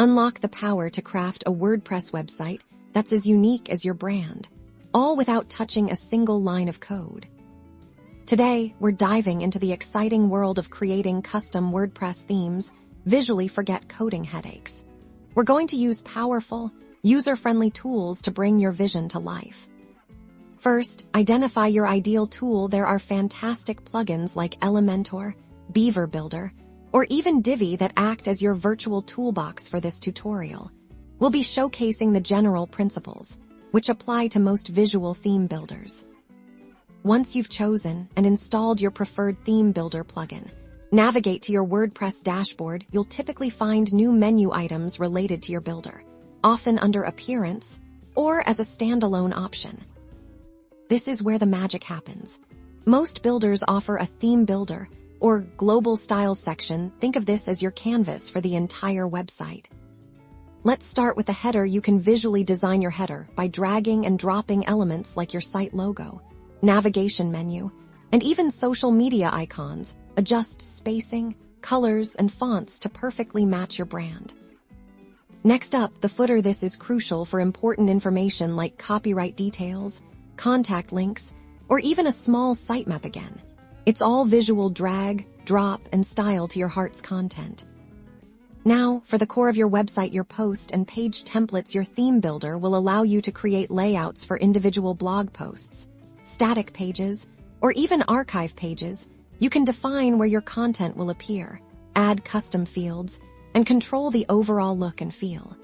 Unlock the power to craft a WordPress website that's as unique as your brand, all without touching a single line of code. Today, we're diving into the exciting world of creating custom WordPress themes. Visually forget coding headaches. We're going to use powerful, user-friendly tools to bring your vision to life. First, identify your ideal tool. There are fantastic plugins like Elementor, Beaver Builder, or even Divi that act as your virtual toolbox for this tutorial. We'll be showcasing the general principles, which apply to most visual theme builders. Once you've chosen and installed your preferred theme builder plugin, navigate to your WordPress dashboard. You'll typically find new menu items related to your builder, often under Appearance or as a standalone option. This is where the magic happens. Most builders offer a theme builder or global styles section. Think of this as your canvas for the entire website. Let's start with the header. You can visually design your header by dragging and dropping elements like your site logo, navigation menu, and even social media icons. Adjust spacing, colors, and fonts to perfectly match your brand. Next up, the footer. This is crucial for important information like copyright details, contact links, or even a small sitemap. Again, it's all visual drag, drop, and style to your heart's content. Now, for the core of your website, your post and page templates. Your theme builder will allow you to create layouts for individual blog posts, static pages, or even archive pages. You can define where your content will appear, add custom fields, and control the overall look and feel.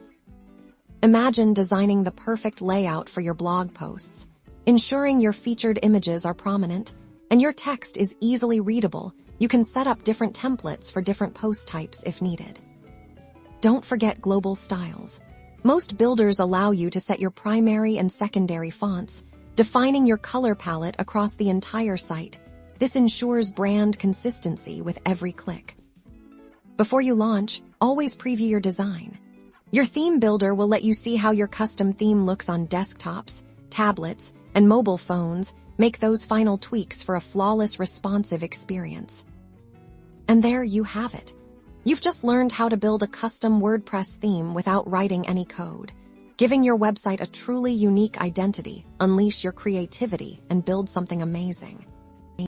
Imagine designing the perfect layout for your blog posts, ensuring your featured images are prominent and your text is easily readable. You can set up different templates for different post types if needed. Don't forget global styles. Most builders allow you to set your primary and secondary fonts, defining your color palette across the entire site. This ensures brand consistency with every click. Before you launch, always preview your design. Your theme builder will let you see how your custom theme looks on desktops, tablets, and mobile phones. Make those final tweaks for a flawless, responsive experience. And there you have it. You've just learned how to build a custom WordPress theme without writing any code, giving your website a truly unique identity. Unleash your creativity and build something amazing.